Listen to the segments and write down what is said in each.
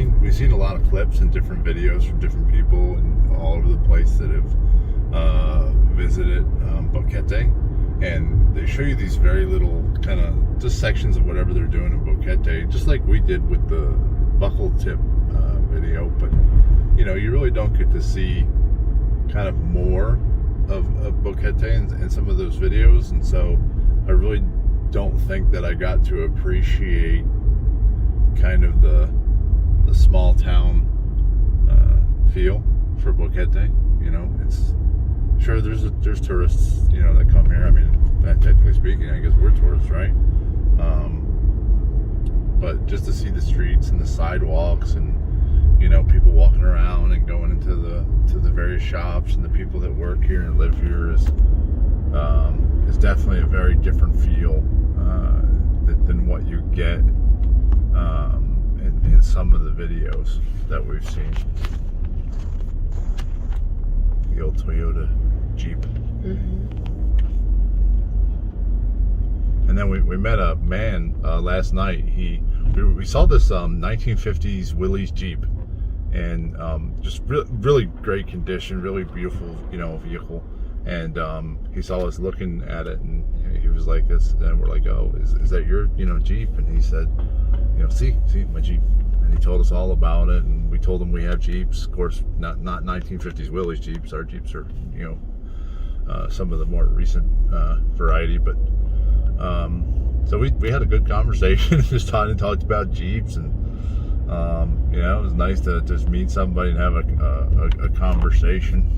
we've seen a lot of clips and different videos from different people and all over the place that have visited Boquete, and they show you these very little kind of just sections of whatever they're doing in Boquete, just like we did with the buckle tip video. But you know, you really don't get to see kind of more of Boquete in some of those videos, and so I really don't think that I got to appreciate kind of the small town feel for Boquete. You know, it's sure there's tourists, you know, that come here. I mean, technically speaking, I guess we're tourists, right? But just to see the streets and the sidewalks and, you know, people walking around and going into the various shops and the people that work here and live here is definitely a very different feel than what you get in some of the videos that we've seen. The old Toyota Jeep. Mm-hmm. And then we met a man last night. We saw this 1950s Willys Jeep, and just really great condition, really beautiful, you know, vehicle. And he saw us looking at it, and he was like this, and we're like, "Oh, is that your, you know, Jeep?" And he said, "You know, see my Jeep." And he told us all about it, and we told him we have Jeeps. Of course, not 1950s Willys Jeeps. Our Jeeps are, you know, some of the more recent variety. But so we had a good conversation, just talked about Jeeps, and you know, it was nice to just meet somebody and have a conversation.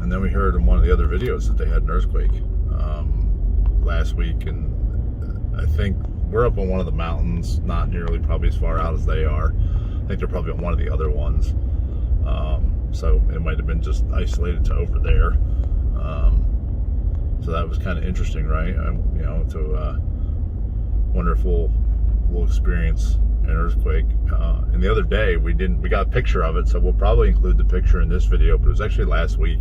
And then we heard in one of the other videos that they had an earthquake last week, and I think we're up on one of the mountains, not nearly probably as far out as they are. I think they're probably on one of the other ones, so it might have been just isolated to over there. So that was kind of interesting, right? You know, to wonder if we'll experience an earthquake. And the other day we got a picture of it, so we'll probably include the picture in this video. But it was actually last week.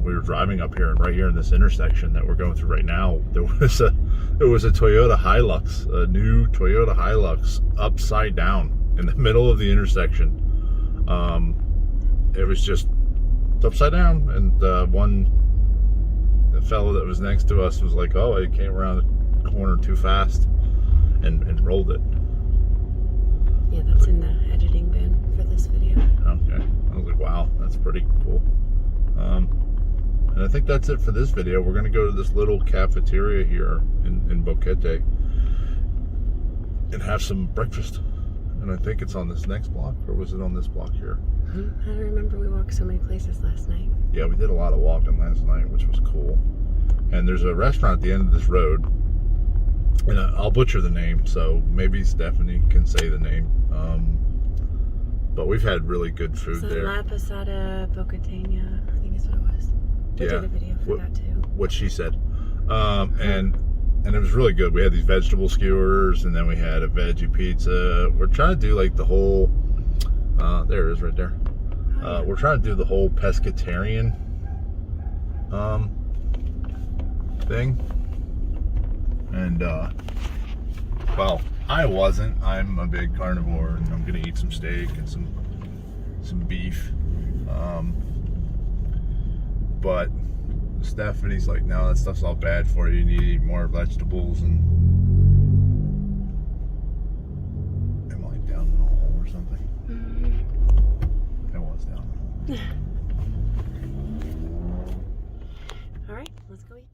We were driving up here, and right here in this intersection that we're going through right now, there was a Toyota Hilux, a new Toyota Hilux, upside down in the middle of the intersection. It was just upside down, and the fellow that was next to us was like, "Oh, it came around the corner too fast," and rolled it. Yeah, that's in the editing bin for this video. Okay, I was like, "Wow, that's pretty cool." And I think that's it for this video. We're going to go to this little cafeteria here in Boquete and have some breakfast. And I think it's on this next block, or was it on this block here? I don't remember. We walked so many places last night. Yeah, we did a lot of walking last night, which was cool. And there's a restaurant at the end of this road, and I'll butcher the name, so maybe Stephanie can say the name. But we've had really good food there. La Posada Boqueteña, I think is what it was. We did a video for that too. What she said. And it was really good. We had these vegetable skewers, and then we had a veggie pizza. We're trying to do like the whole, there it is right there. We're trying to do the whole pescatarian thing. And, well, I wasn't. I'm a big carnivore, and I'm gonna eat some steak and some beef. But Stephanie's like, "No, that stuff's all bad for you. You need to eat more vegetables." And am I down in a hole or something? I was down in a hole. All right, let's go eat.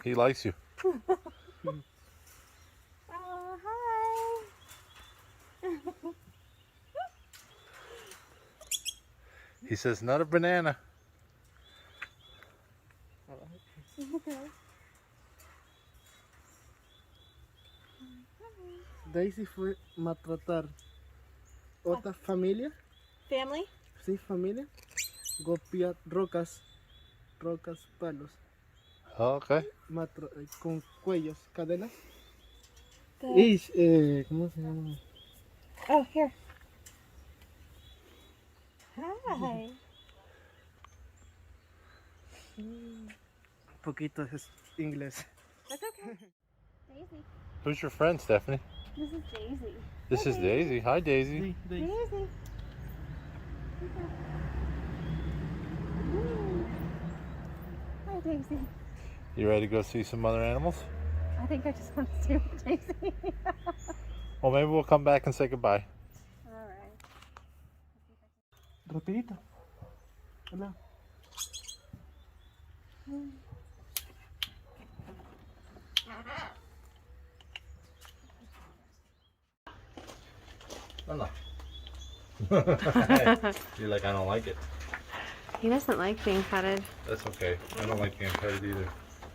He likes you. Oh, hi. He says, not a banana. Okay. Daisy fue maltratar otra familia, Family? sí, familia, golpear rocas, palos, Okay. con cuellos, cadenas. The... Y, ¿cómo se llama? Oh, here. Hi. Poquito es inglés. That's okay. Daisy. Who's your friend, Stephanie? This is Daisy. This is Daisy. Hi, Daisy. Daisy. Hi, Daisy. You ready to go see some other animals? I think I just want to stay with Daisy. Well, maybe we'll come back and say goodbye. Alright. Rapidito. Hola. No. You're like, I don't like it. He doesn't like being petted. That's okay. I don't like being petted either.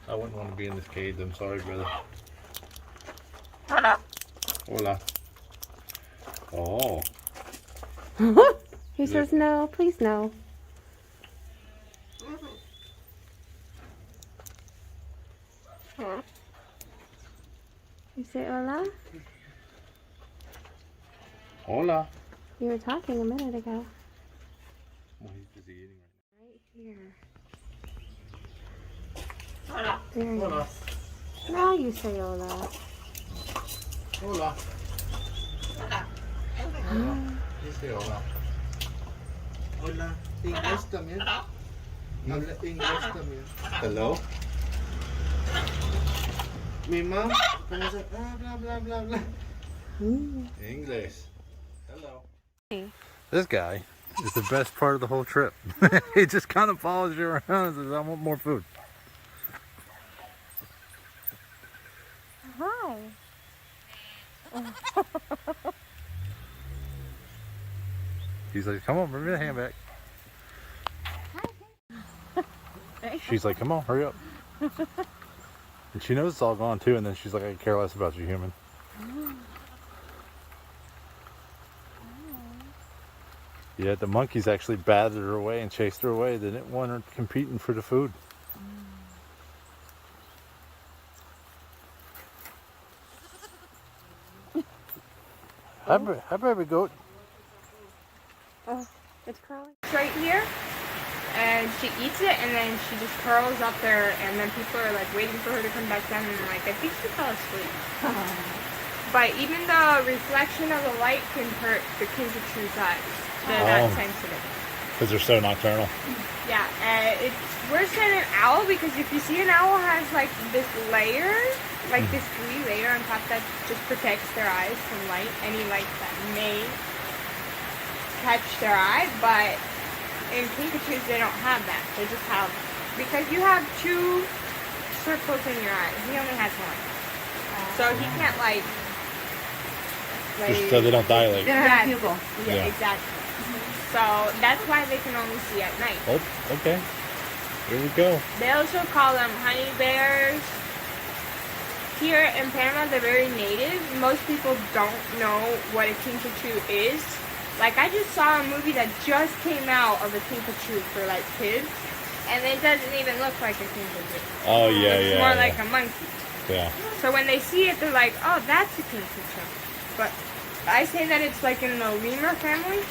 I wouldn't want to be in this cage. I'm sorry, brother. Hola. Oh. He says no, please no. You say hola? Hola. You were talking a minute ago. Well, he's busy eating right Right here. Very Hola. nice. Now you say hola. Hola. You say hola. Hola. Inglés también. Habla inglés también. Hello. Mi mamá comienza bla bla bla bla. English. Hello. Hey. This guy is the best part of the whole trip. He just kind of follows you around and says, I want more food. Hi. He's like, come on, bring me the hand back. She's like, come on, hurry up. And she knows it's all gone too, and then she's like, I care less about you, human. Yeah, the monkeys actually batted her away and chased her away. They didn't want her competing for the food. Hi, baby goat. Oh, it's crawling. It's right here, and she eats it, and then she just curls up there, and then people are like waiting for her to come back down, and like, I think she fell asleep. But even the reflection of the light can hurt the kinkajou's eyes. They're that sensitive. Because they're so nocturnal. Yeah, it's worse than an owl, because if you see an owl has like this layer, like this gooey layer on top that just protects their eyes from light, any light that may catch their eye, but in kinkajous they don't have that. They just have, because you have two circles in your eye. He only has one. So he can't like Just so they don't dilate. They don't have a pupil. Yeah, Yeah. exactly. So that's why they can only see at night. Oh, okay. Here we go. They also call them honey bears. here in Panama, they're very native. Most people don't know what a kinkajou is. Like, I just saw a movie that just came out of a kinkajou for, like, kids. And it doesn't even look like a kinkajou. Oh, yeah, it's more like a monkey. Yeah. So when they see it, they're like, oh, that's a kinkajou. But I say that it's like in the lemur family.